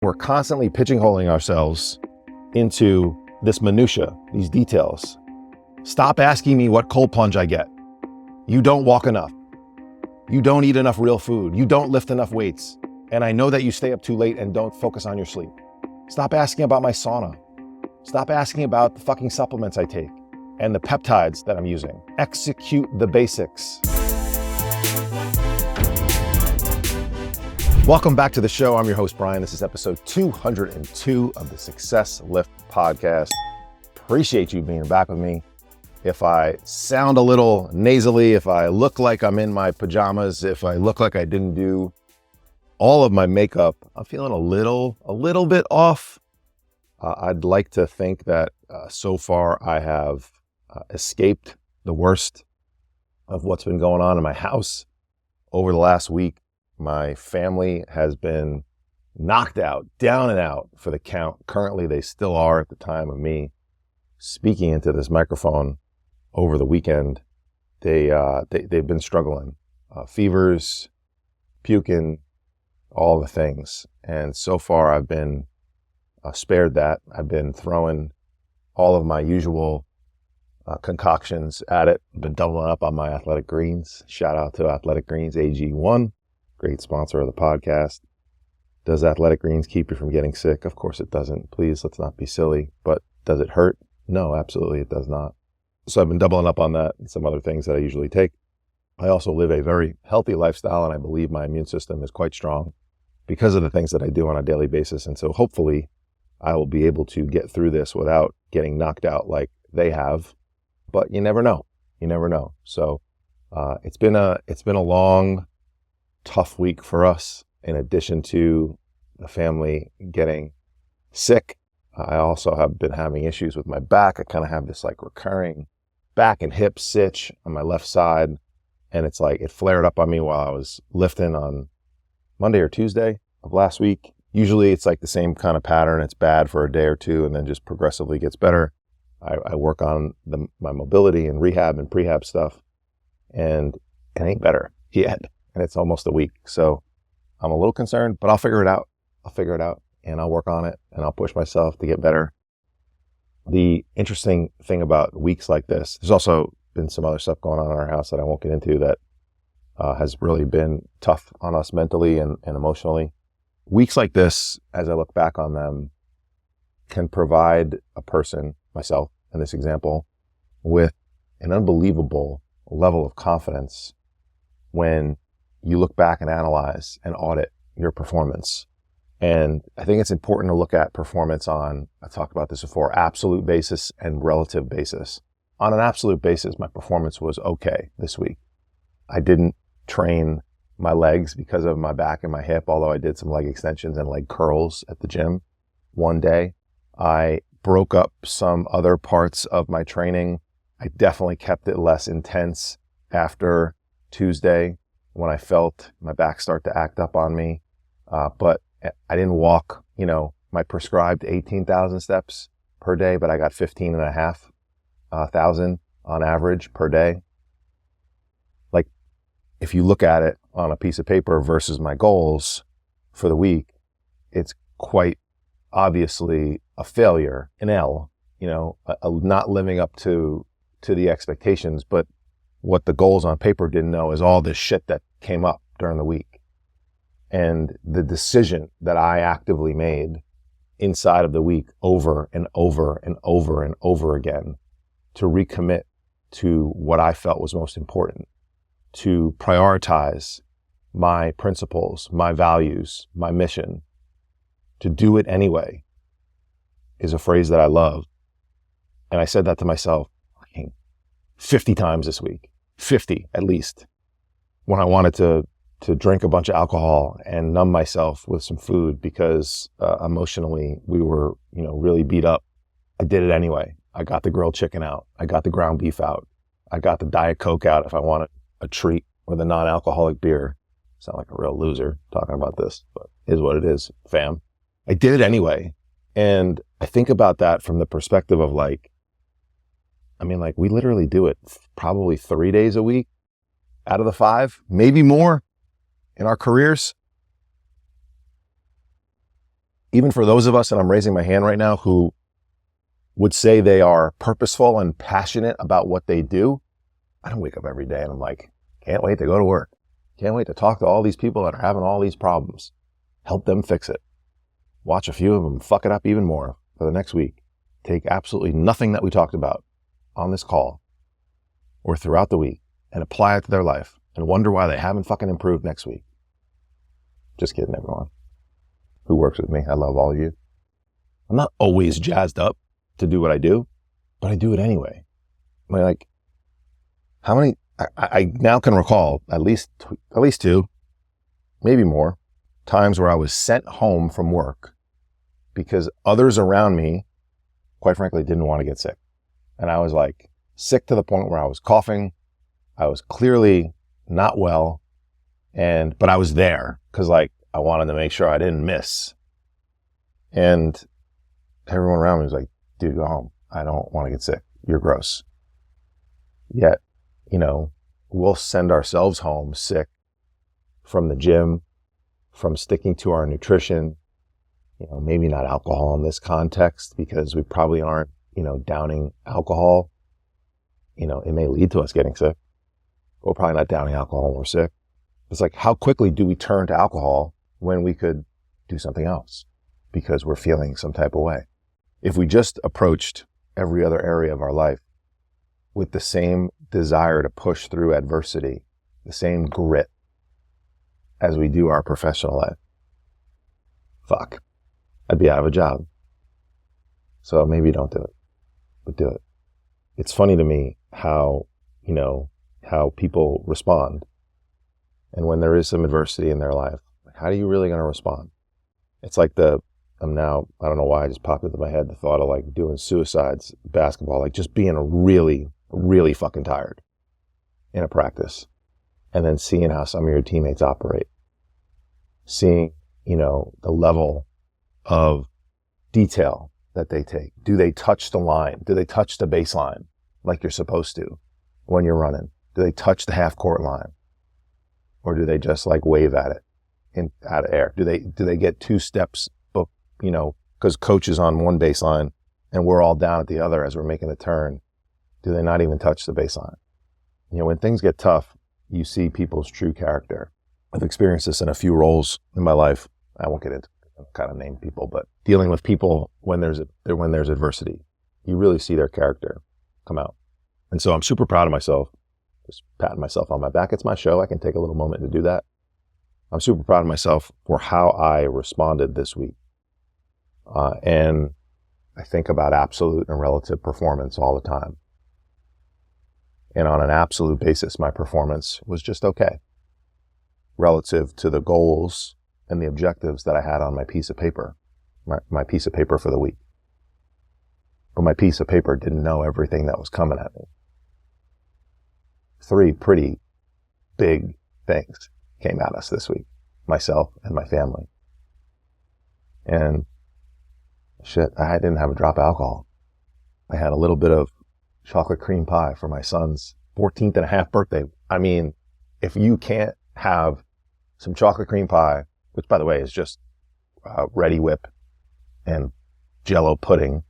We're constantly pigeonholing ourselves into this minutia, these details. Stop asking me what cold plunge I get. You don't walk enough. You don't eat enough real food. You don't lift enough weights. And I know that you stay up too late and don't focus on your sleep. Stop asking about my sauna. Stop asking about the fucking supplements I take and the peptides that I'm using. Execute the basics. Welcome back to the show. I'm your host, Brian. This is episode 202 of the Success Lift podcast. Appreciate you being back with me. If I sound a little nasally, if I look like I'm in my pajamas, if I look like I didn't do all of my makeup, I'm feeling a little bit off. I'd like to think that so far I have escaped the worst of what's been going on in my house over the last week. My family has been knocked out, down and out for the count. Currently, they still are at the time of me speaking into this microphone over the weekend. They've been struggling, fevers, puking, all the things. And so far, I've been spared that. I've been throwing all of my usual concoctions at it. I've been doubling up on my Athletic Greens. Shout out to Athletic Greens AG1. Great sponsor of the podcast. Does Athletic Greens keep you from getting sick? Of course it doesn't. Please, let's not be silly. But does it hurt? No, absolutely it does not. So I've been doubling up on that and some other things that I usually take. I also live a very healthy lifestyle, and I believe my immune system is quite strong because of the things that I do on a daily basis. And so hopefully I will be able to get through this without getting knocked out like they have. But you never know. You never know. So it's been a long, tough week for us. In addition to the family getting sick, I also have been having issues with my back. I kind of have this like recurring back and hip sitch on my left side. And it's like it flared up on me while I was lifting on Monday or Tuesday of last week. Usually it's like the same kind of pattern. It's bad for a day or two and then just progressively gets better. I work on my mobility and rehab and prehab stuff, and it ain't better yet. And it's almost a week. So I'm a little concerned, but I'll figure it out. And I'll work on it and I'll push myself to get better. The interesting thing about weeks like this, there's also been some other stuff going on in our house that I won't get into that has really been tough on us mentally and emotionally. Weeks like this, as I look back on them, can provide a person, myself in this example, with an unbelievable level of confidence when you look back and analyze and audit your performance. And I think it's important to look at performance on, I talked about this before, absolute basis and relative basis. On an absolute basis, my performance was okay this week. I didn't train my legs because of my back and my hip, although I did some leg extensions and leg curls at the gym one day. I broke up some other parts of my training. I definitely kept it less intense after Tuesday when I felt my back start to act up on me. But I didn't walk, my prescribed 18,000 steps per day, but I got 15,500 on average per day. Like, if you look at it on a piece of paper versus my goals for the week, it's quite obviously a failure, an L, not living up to the expectations. But what the goals on paper didn't know is all this shit that came up during the week. And the decision that I actively made inside of the week over and over and over and over again to recommit to what I felt was most important, to prioritize my principles, my values, my mission, to do it anyway, is a phrase that I love. And I said that to myself 50 times this week, 50 at least, when I wanted to drink a bunch of alcohol and numb myself with some food because emotionally we were, really beat up. I did it anyway. I got the grilled chicken out. I got the ground beef out. I got the Diet Coke out if I wanted a treat with a non-alcoholic beer. Sound like a real loser talking about this, but it is what it is, fam. I did it anyway. And I think about that from the perspective of we literally do it probably 3 days a week out of the 5, maybe more in our careers. even for those of us, and I'm raising my hand right now, who would say they are purposeful and passionate about what they do, I don't wake up every day and I'm like, can't wait to go to work. Can't wait to talk to all these people that are having all these problems. Help them fix it. Watch a few of them fuck it up even more for the next week. Take absolutely nothing that we talked about on this call or throughout the week and apply it to their life and wonder why they haven't fucking improved next week. Just kidding, everyone who works with me. I love all of you. I'm not always jazzed up to do what I do, but I do it anyway. I mean, like, how many, I now can recall at least two, maybe more times where I was sent home from work because others around me, quite frankly, didn't want to get sick. And I was like sick to the point where I was coughing. I was clearly not well. But I was there because like I wanted to make sure I didn't miss. And everyone around me was like, dude, go home. I don't want to get sick. You're gross. Yet, we'll send ourselves home sick from the gym, from sticking to our nutrition, maybe not alcohol in this context because we probably aren't, downing alcohol. It may lead to us getting sick. We're probably not downing alcohol when we're sick. It's like, how quickly do we turn to alcohol when we could do something else because we're feeling some type of way? If we just approached every other area of our life with the same desire to push through adversity, the same grit as we do our professional life, fuck, I'd be out of a job. So maybe don't do it, but do it. It's funny to me how people respond. And when there is some adversity in their life, how are you really going to respond? It's like I don't know why I just popped into my head the thought of like doing suicides, basketball, like just being really, really fucking tired in a practice and then seeing how some of your teammates operate, seeing, the level of detail that they take. Do they touch the line? Do they touch the baseline like you're supposed to when you're running? Do they touch the half court line? Or do they just like wave at it out of air? Do they get two steps, because coach is on one baseline and we're all down at the other as we're making the turn? Do they not even touch the baseline? When things get tough, you see people's true character. I've experienced this in a few roles in my life. I won't get into kind of name people, but dealing with people when there's adversity, you really see their character come out. And so I'm super proud of myself. Just patting myself on my back. It's my show. I can take a little moment to do that. I'm super proud of myself for how I responded this week. And I think about absolute and relative performance all the time. And on an absolute basis, my performance was just okay relative to the goals and the objectives that I had on my piece of paper, my piece of paper for the week. But my piece of paper didn't know everything that was coming at me. 3 pretty big things came at us this week, myself and my family. And shit, I didn't have a drop of alcohol. I had a little bit of chocolate cream pie for my son's 14th and a half birthday. I mean, if you can't have some chocolate cream pie, which by the way is just Ready Whip and Jell-O pudding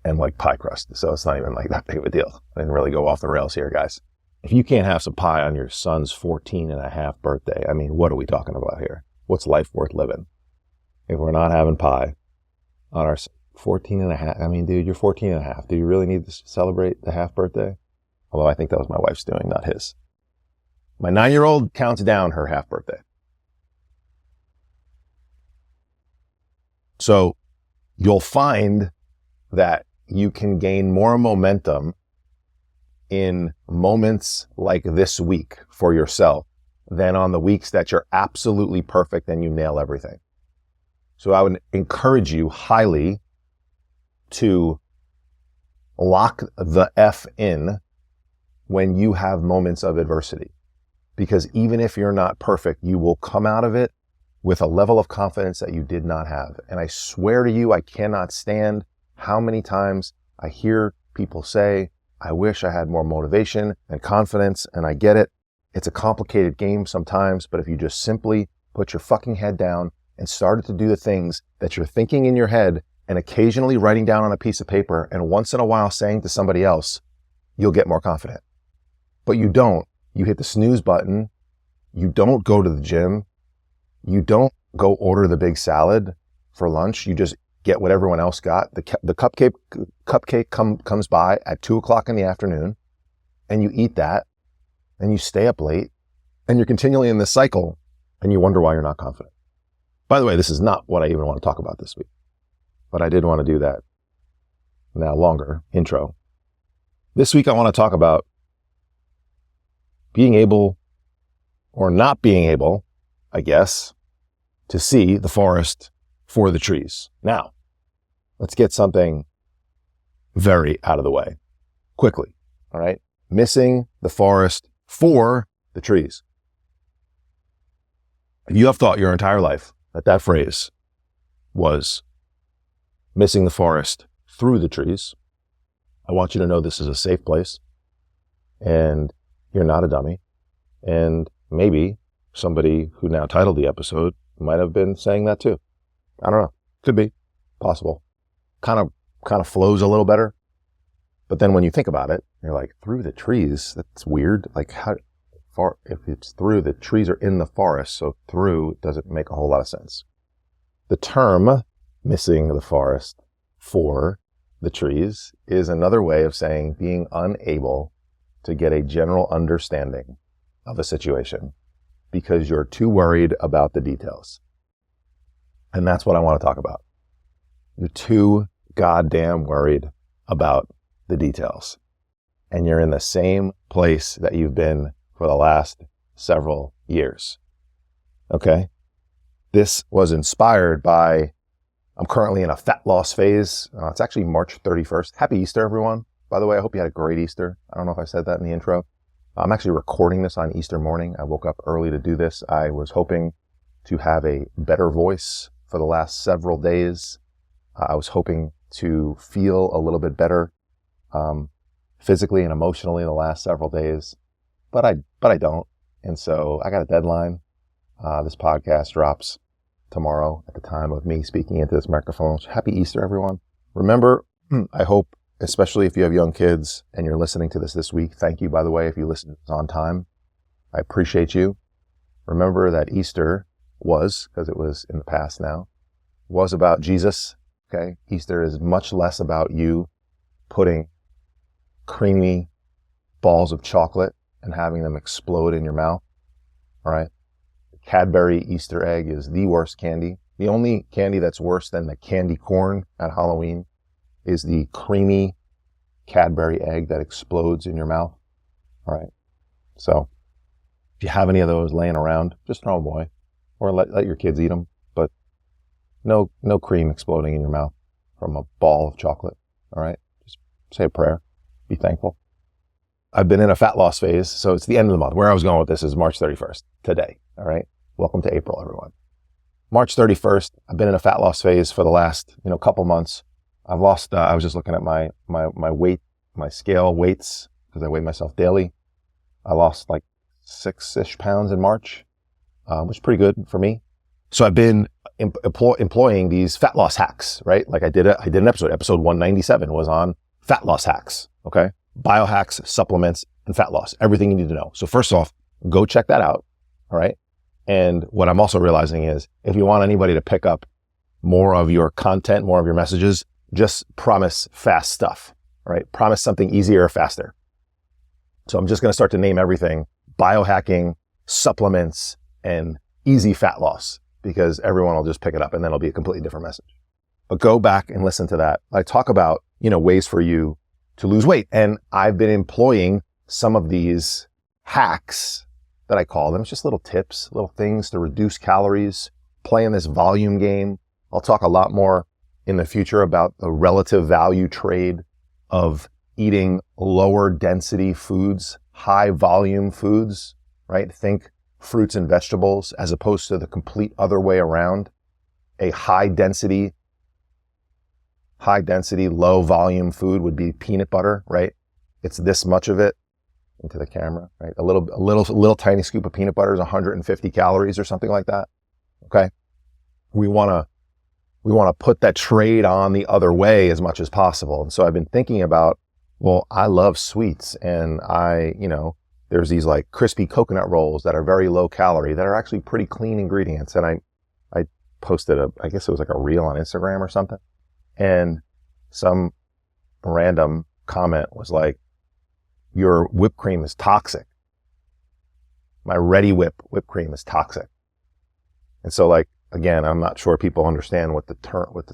and like pie crust. So it's not even like that big of a deal. I didn't really go off the rails here, guys. If you can't have some pie on your son's 14 and a half birthday, I mean, what are we talking about here? What's life worth living? If we're not having pie on our 14 and a half, I mean, dude, you're 14 and a half. Do you really need to celebrate the half birthday? Although I think that was my wife's doing, not his. My 9-year-old counts down her half birthday. So you'll find that you can gain more momentum in moments like this week for yourself than on the weeks that you're absolutely perfect and you nail everything. So I would encourage you highly to lock the F in when you have moments of adversity. Because even if you're not perfect, you will come out of it with a level of confidence that you did not have. And I swear to you, I cannot stand how many times I hear people say, I wish I had more motivation and confidence, and I get it. It's a complicated game sometimes, but if you just simply put your fucking head down and started to do the things that you're thinking in your head and occasionally writing down on a piece of paper and once in a while saying to somebody else, you'll get more confident. But you don't. You hit the snooze button. You don't go to the gym. You don't go order the big salad for lunch. You just get what everyone else got. The cupcake comes by at 2:00 in the afternoon, and you eat that, and you stay up late, and you're continually in this cycle, and you wonder why you're not confident. By the way, this is not what I even want to talk about this week, but I did want to do that now longer intro. This week, I want to talk about being able or not being able, I guess, to see the forest for the trees. Now, let's get something very out of the way quickly. All right. Missing the forest for the trees. If you have thought your entire life that phrase was missing the forest through the trees, I want you to know this is a safe place and you're not a dummy. And maybe somebody who now titled the episode might have been saying that too. I don't know. Could be possible. Kind of flows a little better. But then when you think about it, you're like, through the trees, that's weird. Like how far, if it's through, the trees are in the forest. So through doesn't make a whole lot of sense. The term missing the forest for the trees is another way of saying being unable to get a general understanding of a situation because you're too worried about the details. And that's what I want to talk about. You're too goddamn worried about the details. And you're in the same place that you've been for the last several years. Okay? This was inspired by, I'm currently in a fat loss phase. It's actually March 31st. Happy Easter, everyone. By the way, I hope you had a great Easter. I don't know if I said that in the intro. I'm actually recording this on Easter morning. I woke up early to do this. I was hoping to have a better voice for the last several days. I was hoping to feel a little bit better physically and emotionally in the last several days, but I don't. And so I got a deadline. This podcast drops tomorrow at the time of me speaking into this microphone. Happy Easter, everyone. Remember, I hope, especially if you have young kids and you're listening to this week, thank you, by the way, if you listen on time. I appreciate you. Remember that Easter was, because it was in the past now, was about Jesus. Okay. Easter is much less about you putting creamy balls of chocolate and having them explode in your mouth. All right. The Cadbury Easter egg is the worst candy. The only candy that's worse than the candy corn at Halloween is the creamy Cadbury egg that explodes in your mouth. All right. So if you have any of those laying around, just throw them away or let your kids eat them. But no cream exploding in your mouth from a ball of chocolate. All right. Just say a prayer. Be thankful. I've been in a fat loss phase. So it's the end of the month. Where I was going with this is March 31st today. All right. Welcome to April, everyone. March 31st. I've been in a fat loss phase for the last, couple months. I've lost, I was just looking at my weight, my scale weights, because I weigh myself daily. I lost like 6-ish pounds in March, which is pretty good for me. So I've been employing these fat loss hacks, right? Like I did an episode 197 was on fat loss hacks. Okay. Biohacks, supplements, and fat loss. Everything you need to know. So first off, go check that out. All right. And what I'm also realizing is if you want anybody to pick up more of your content, more of your messages, just promise fast stuff. All right. Promise something easier or faster. So I'm just going to start to name everything biohacking, supplements, and easy fat loss because everyone will just pick it up and then it'll be a completely different message. But go back and listen to that. I talk about, ways for you to lose weight. And I've been employing some of these hacks that I call them. It's just little tips, little things to reduce calories, playing this volume game. I'll talk a lot more in the future about the relative value trade of eating lower density foods, high volume foods, right? Think fruits and vegetables as opposed to the complete other way around. A high density, low volume food would be peanut butter, right? It's this much of it into the camera, right? A little tiny scoop of peanut butter is 150 calories or something like that. Okay. we want to put that trade on the other way as much as possible. And so I've been thinking about, well, I love sweets, and there's these like crispy coconut rolls that are very low calorie that are actually pretty clean ingredients. And I posted I guess it was like a reel on Instagram or something. And some random comment was like, your whipped cream is toxic. My Ready whipped cream is toxic. And so like, again, I'm not sure people understand what the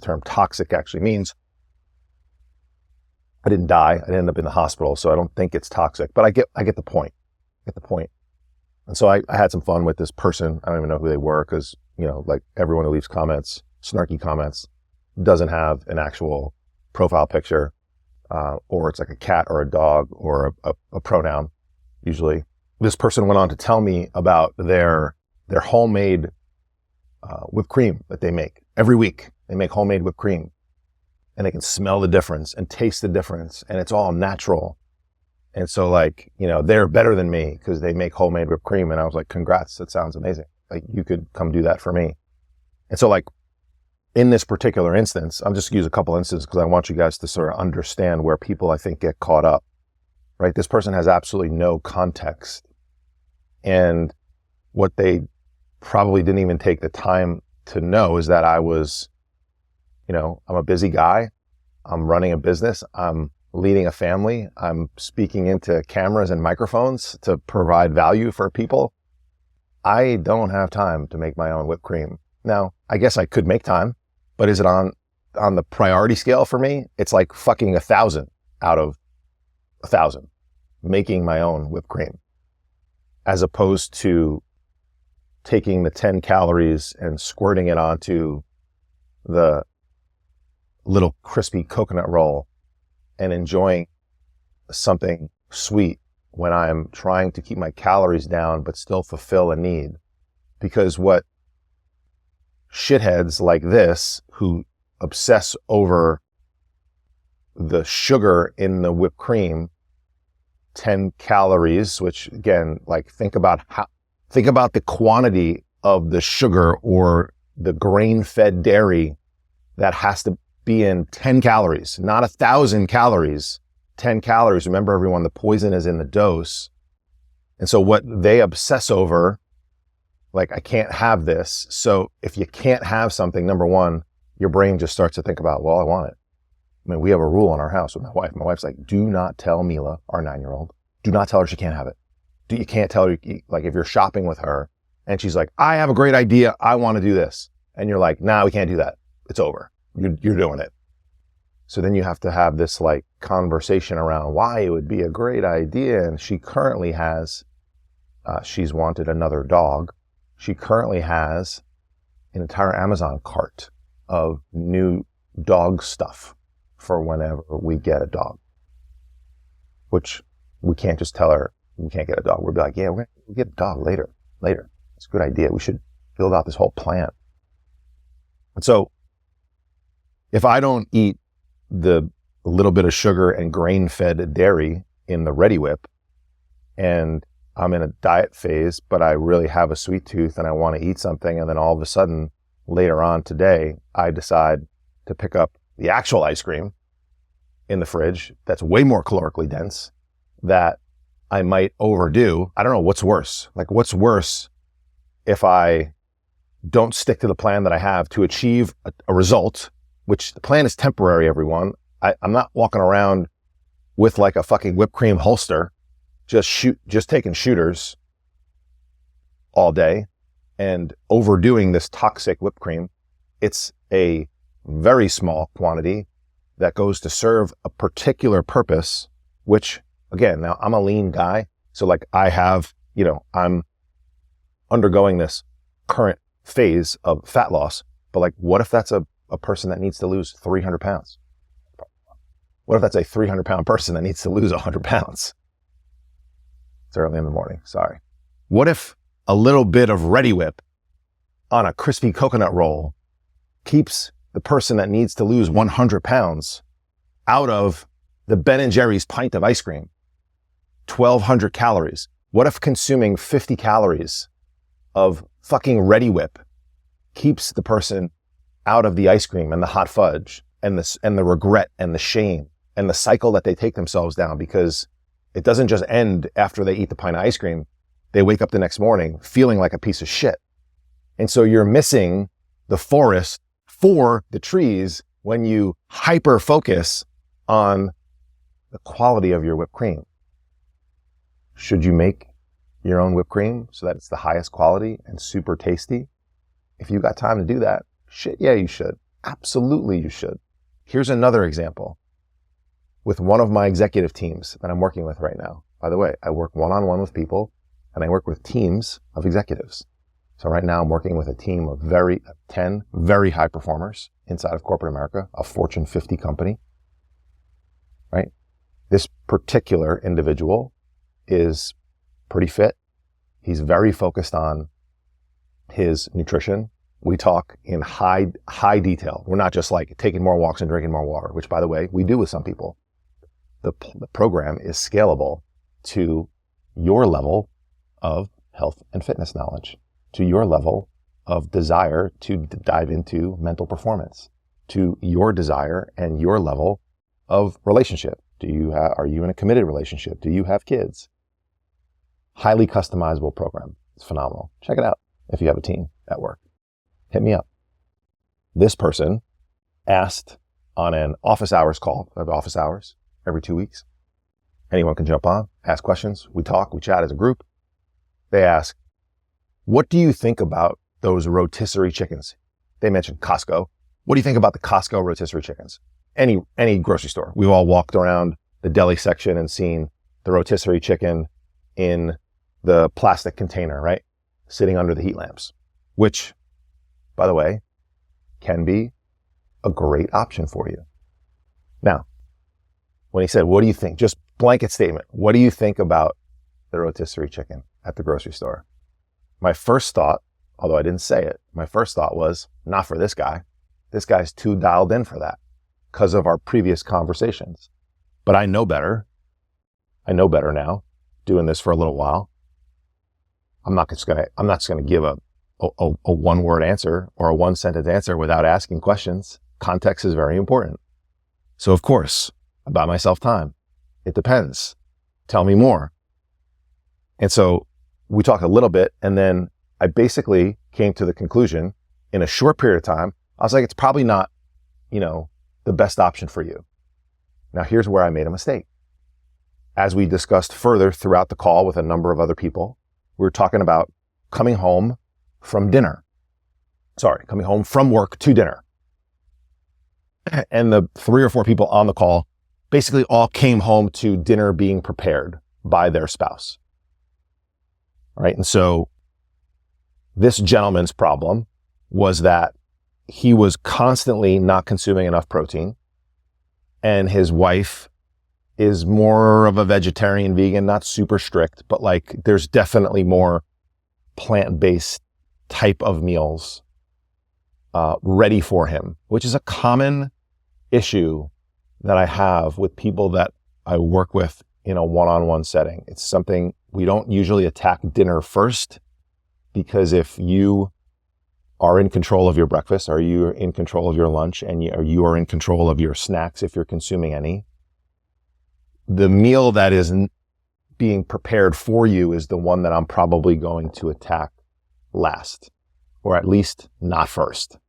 term toxic actually means. I didn't die. I didn't end up in the hospital, so I don't think it's toxic, but I get the point. And so I had some fun with this person. I don't even know who they were, because, like everyone who leaves comments, snarky comments, doesn't have an actual profile picture, or it's like a cat or a dog or a pronoun, usually. This person went on to tell me about their homemade whipped cream that they make. Every week they make homemade whipped cream, and they can smell the difference and taste the difference, and it's all natural. And so like, they're better than me because they make homemade whipped cream. And I was like, congrats, that sounds amazing. Like, you could come do that for me. And so like, in this particular instance, I'm just gonna use a couple instances because I want you guys to sort of understand where people, I think, get caught up, right? This person has absolutely no context. And what they probably didn't even take the time to know is that I was, I'm a busy guy. I'm running a business. I'm leading a family. I'm speaking into cameras and microphones to provide value for people. I don't have time to make my own whipped cream. Now, I guess I could make time, but is it on the priority scale for me? It's like fucking 1,000 out of 1,000 making my own whipped cream, as opposed to taking the 10 calories and squirting it onto the little crispy coconut roll and enjoying something sweet when I'm trying to keep my calories down but still fulfill a need. Because what shitheads like this, who obsess over the sugar in the whipped cream, 10 calories, which again, like, think about the quantity of the sugar or the grain-fed dairy that has to be in 10 calories, not 1,000 calories, 10 calories. Remember, everyone, the poison is in the dose. And so what they obsess over, like, I can't have this. So if you can't have something, number one, your brain just starts to think about, well, I want it. I mean, we have a rule in our house with my wife. My wife's like, do not tell Mila, our 9-year-old, do not tell her she can't have it. You can't tell her, like, if you're shopping with her and she's like, I have a great idea, I want to do this. And you're like, nah, we can't do that. It's over. You're doing it. So then you have to have this like conversation around why it would be a great idea. And she currently has, she's wanted another dog. She currently has an entire Amazon cart of new dog stuff for whenever we get a dog, which we can't just tell her we can't get a dog. We'll be like, yeah, we'll get a dog later. It's a good idea. We should build out this whole plan. And so if I don't eat the little bit of sugar and grain-fed dairy in the Ready Whip, and I'm in a diet phase, but I really have a sweet tooth and I want to eat something, and then all of a sudden later on today, I decide to pick up the actual ice cream in the fridge that's way more calorically dense, that I might overdo. I don't know what's worse. Like, what's worse if I don't stick to the plan that I have to achieve a result, which the plan is temporary, everyone. I'm not walking around with like a fucking whipped cream holster, just taking shooters all day and overdoing this toxic whipped cream. It's a very small quantity that goes to serve a particular purpose, which, again, now I'm a lean guy. So like I have, I'm undergoing this current phase of fat loss, but like, what if that's a person that needs to lose 300 pounds? What if that's a 300-pound person that needs to lose 100 pounds? It's early in the morning, sorry. What if a little bit of Ready Whip on a crispy coconut roll keeps the person that needs to lose 100 pounds out of the Ben & Jerry's pint of ice cream? 1,200 calories. What if consuming 50 calories of fucking Ready Whip keeps the person out of the ice cream and the hot fudge and the regret and the shame and the cycle that they take themselves down, because it doesn't just end after they eat the pint of ice cream. They wake up the next morning feeling like a piece of shit. And so you're missing the forest for the trees when you hyper focus on the quality of your whipped cream. Should you make your own whipped cream so that it's the highest quality and super tasty? If you got time to do that, shit, yeah, you should. Absolutely, you should. Here's another example with one of my executive teams that I'm working with right now. By the way, I work one-on-one with people and I work with teams of executives. So right now I'm working with a team of 10 very high performers inside of corporate America, a Fortune 50 company, right? This particular individual is pretty fit. He's very focused on his nutrition. We talk in high detail. We're not just like taking more walks and drinking more water, which, by the way, we do with some people. The program is scalable to your level of health and fitness knowledge, to your level of desire to dive into mental performance, to your desire and your level of relationship. Are you in a committed relationship? Do you have kids? Highly customizable program. It's phenomenal. Check it out if you have a team at work. Hit me up. This person asked on an office hours call. I have office hours every 2 weeks. Anyone can jump on, ask questions. We talk, we chat as a group. They ask, what do you think about those rotisserie chickens? They mentioned Costco. What do you think about the Costco rotisserie chickens? Any grocery store. We've all walked around the deli section and seen the rotisserie chicken in the plastic container, right? Sitting under the heat lamps, which, by the way, can be a great option for you. Now, when he said, what do you think? Just blanket statement. What do you think about the rotisserie chicken at the grocery store? My first thought, although I didn't say it, my first thought was, not for this guy. This guy's too dialed in for that because of our previous conversations. But I know better. I know better now, doing this for a little while. I'm not just gonna give a one-word answer or a one-sentence answer without asking questions. Context is very important. So of course, I buy myself time. It depends. Tell me more. And so we talked a little bit, and then I basically came to the conclusion in a short period of time. I was like, it's probably not, the best option for you. Now here's where I made a mistake. As we discussed further throughout the call with a number of other people, we were talking about coming home from work to dinner. And the 3 or 4 people on the call basically all came home to dinner being prepared by their spouse. All right. And so this gentleman's problem was that he was constantly not consuming enough protein, and his wife is more of a vegetarian, vegan, not super strict, but like there's definitely more plant-based type of meals ready for him, which is a common issue that I have with people that I work with in a one-on-one setting. It's something we don't usually attack dinner first, because if you are in control of your breakfast, or you are in control of your lunch, and you are in control of your snacks if you're consuming any, the meal that is being prepared for you is the one that I'm probably going to attack last, or at least not first.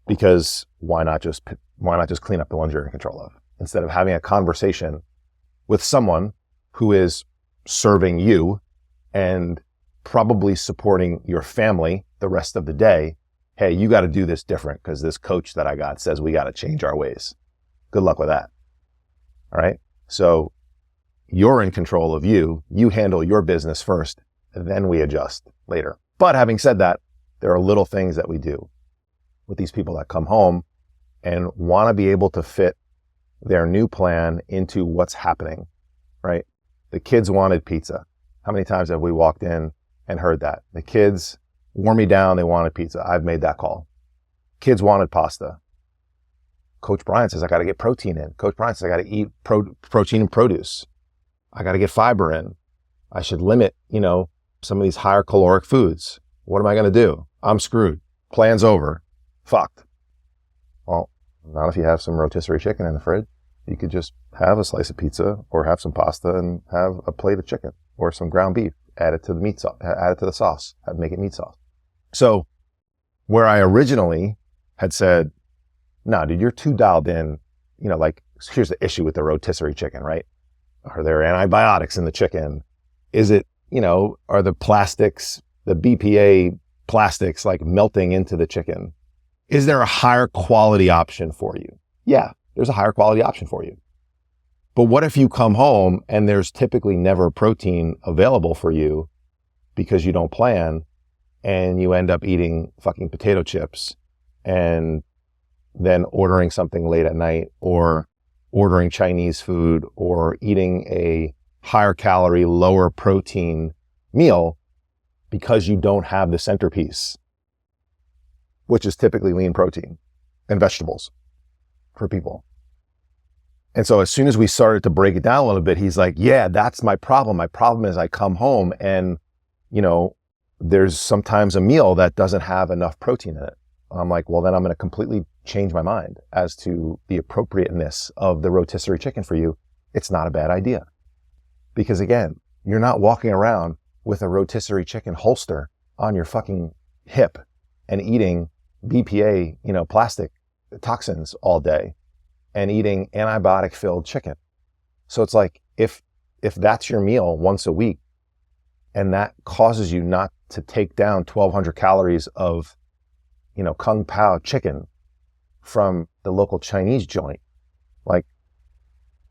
Because why not just clean up the ones you're in control of, instead of having a conversation with someone who is serving you and probably supporting your family the rest of the day. Hey, you got to do this different because this coach that I got says we got to change our ways. Good luck with that. All right. So you're in control of you. You handle your business first, and then we adjust later. But having said that, there are little things that we do with these people that come home and want to be able to fit their new plan into what's happening, right? The kids wanted pizza. How many times have we walked in and heard that? The kids wore me down. They wanted pizza. I've made that call. Kids wanted pasta. Coach Brian says, I got to get protein in. Coach Brian says, I got to eat protein and produce. I got to get fiber in. I should limit, some of these higher caloric foods. What am I going to do? I'm screwed. plan's over, fucked. Well, not if you have some rotisserie chicken in the fridge. You could just have a slice of pizza or have some pasta and have a plate of chicken or some ground beef, add it to the meat sauce, add it to the sauce, make it meat sauce. So where I originally had said, no, dude, you're too dialed in, like, here's the issue with the rotisserie chicken, right? Are there antibiotics in the chicken? Is it, are the plastics, the BPA plastics like melting into the chicken? Is there a higher quality option for you? Yeah, there's a higher quality option for you. But what if you come home and there's typically never protein available for you because you don't plan, and you end up eating fucking potato chips and then ordering something late at night, or ordering Chinese food, or eating a higher calorie, lower protein meal because you don't have the centerpiece, which is typically lean protein and vegetables for people. And so as soon as we started to break it down a little bit, he's like, yeah, that's my problem. My problem is I come home and, there's sometimes a meal that doesn't have enough protein in it. I'm like, well, then I'm going to completely change my mind as to the appropriateness of the rotisserie chicken for you. It's not a bad idea. Because again, you're not walking around with a rotisserie chicken holster on your fucking hip and eating BPA, plastic toxins all day and eating antibiotic filled chicken. So it's like, if that's your meal once a week and that causes you not to take down 1,200 calories of, Kung Pao chicken from the local Chinese joint, like,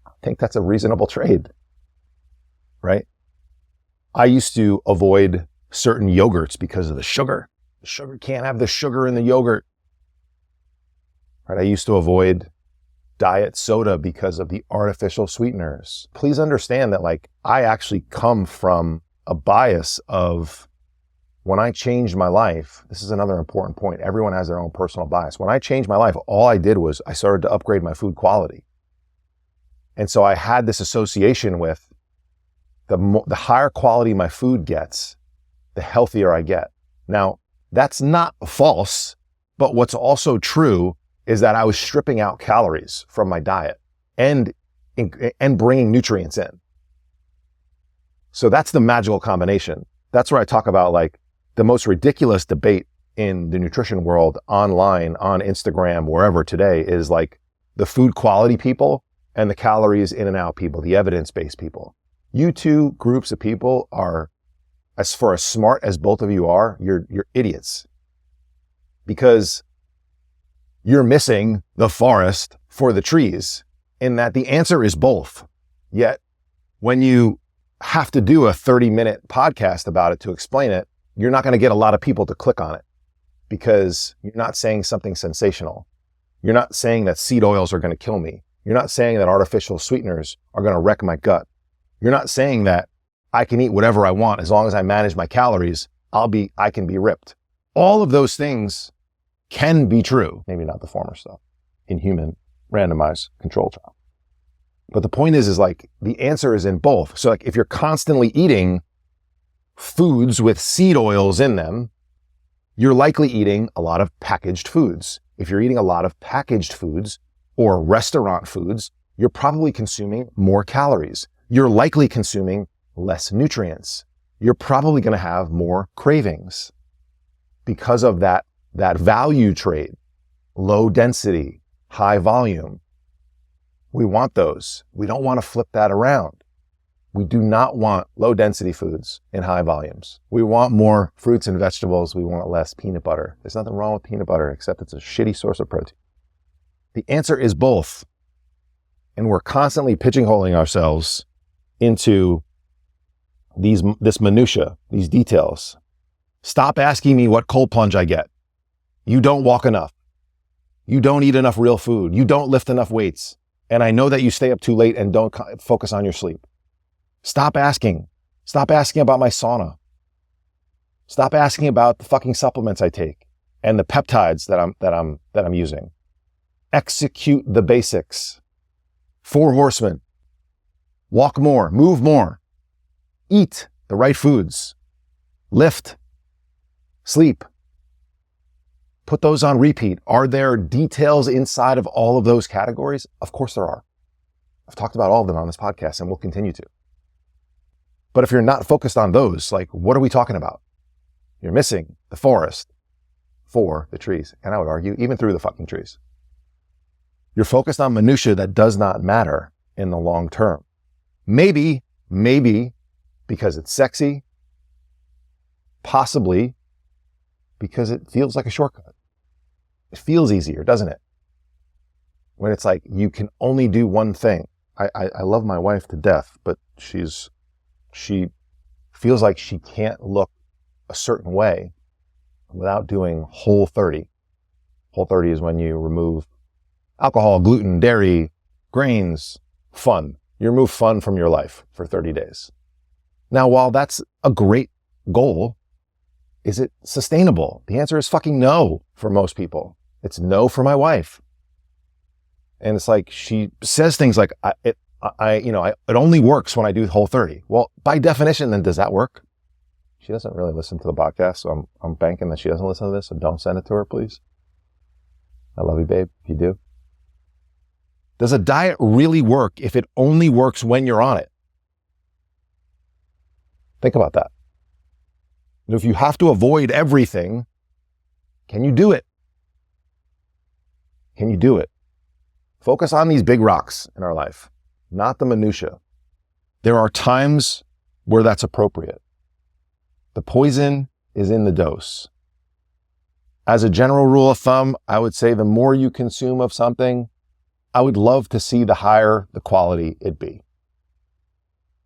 I think that's a reasonable trade, right? I used to avoid certain yogurts because of the sugar. The sugar, can't have the sugar in the yogurt, right? I used to avoid diet soda because of the artificial sweeteners. Please understand that, like, I actually come from a bias of, when I changed my life, this is another important point. Everyone has their own personal bias. When I changed my life, all I did was I started to upgrade my food quality. And so I had this association with the higher quality my food gets, the healthier I get. Now, that's not false, but what's also true is that I was stripping out calories from my diet and bringing nutrients in. So that's the magical combination. That's where I talk about, like, the most ridiculous debate in the nutrition world, online, on Instagram, wherever today, is like the food quality people and the calories in and out people, the evidence-based people. You two groups of people are, as smart as both of you are, you're idiots. Because you're missing the forest for the trees, in that the answer is both. Yet when you have to do a 30-minute podcast about it to explain it, you're not going to get a lot of people to click on it because you're not saying something sensational. You're not saying that seed oils are going to kill me. You're not saying that artificial sweeteners are going to wreck my gut. You're not saying that I can eat whatever I want as long as I manage my calories, I can be ripped. All of those things can be true. Maybe not the former stuff in human randomized control trial. But the point is like, the answer is in both. So like, if you're constantly eating foods with seed oils in them, you're likely eating a lot of packaged foods. If you're eating a lot of packaged foods or restaurant foods, you're probably consuming more calories. You're likely consuming less nutrients. You're probably going to have more cravings because of that value trade, low density, high volume. We want those. We don't want to flip that around. We do not want low density foods in high volumes. We want more fruits and vegetables. We want less peanut butter. There's nothing wrong with peanut butter, except it's a shitty source of protein. The answer is both. And we're constantly pigeonholing ourselves into this minutia, these details. Stop asking me what cold plunge I get. You don't walk enough. You don't eat enough real food. You don't lift enough weights. And I know that you stay up too late and don't focus on your sleep. Stop asking. Stop asking about my sauna. Stop asking about the fucking supplements I take and the peptides that I'm using. Execute the basics. 4 horsemen. Walk more, move more. Eat the right foods. Lift. Sleep. Put those on repeat. Are there details inside of all of those categories? Of course there are. I've talked about all of them on this podcast and will continue to. But if you're not focused on those, like, what are we talking about? You're missing the forest for the trees. And I would argue even through the fucking trees. You're focused on minutiae that does not matter in the long term. Maybe because it's sexy, possibly because it feels like a shortcut. It feels easier, doesn't it? When it's like you can only do one thing. I love my wife to death, but she feels like she can't look a certain way without doing Whole 30. Whole 30 is when you remove alcohol, gluten, dairy, grains, fun. You remove fun from your life for 30 days. Now, while that's a great goal, is it sustainable? The answer is fucking no for most people. It's no for my wife. And it's like, she says things like, it only works when I do Whole 30. Well, by definition, then does that work? She doesn't really listen to the podcast, so I'm banking that she doesn't listen to this, so don't send it to her, please. I love you, babe, if you do. Does a diet really work if it only works when you're on it? Think about that. And if you have to avoid everything, can you do it? Can you do it? Focus on these big rocks in our life, not the minutia. There are times where that's appropriate. The poison is in the dose. As a general rule of thumb, I would say the more you consume of something, I would love to see the higher the quality it be.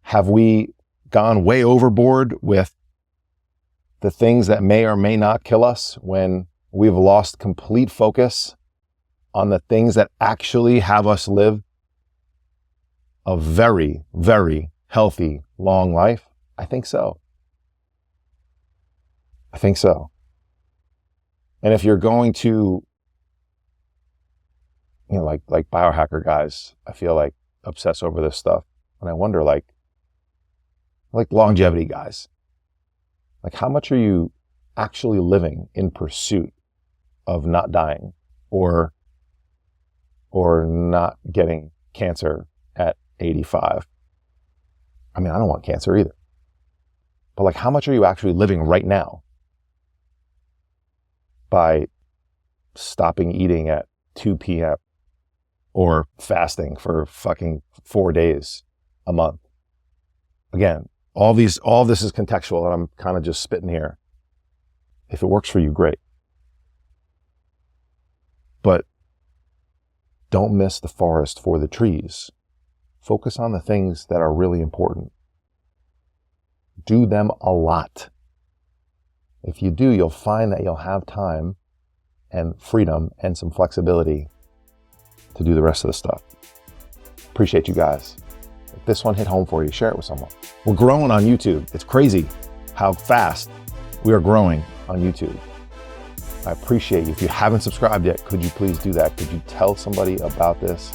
Have we gone way overboard with the things that may or may not kill us when we've lost complete focus on the things that actually have us live a very, very healthy, long life? I think so. I think so. And if you're going to, like biohacker guys, I feel like obsess over this stuff. And I wonder, like longevity guys, like how much are you actually living in pursuit of not dying or not getting cancer at 85? I mean, I don't want cancer either. But like, how much are you actually living right now by stopping eating at 2 p.m. or fasting for fucking 4 days a month? Again, all this is contextual, and I'm kind of just spitting here. If it works for you, great. But don't miss the forest for the trees. Focus on the things that are really important. Do them a lot. If you do, you'll find that you'll have time and freedom and some flexibility to do the rest of the stuff. Appreciate you guys. If this one hit home for you, share it with someone. We're growing on YouTube. It's crazy how fast we are growing on YouTube. I appreciate you. If you haven't subscribed yet, could you please do that? Could you tell somebody about this?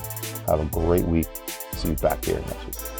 Have a great week. See you back here next week.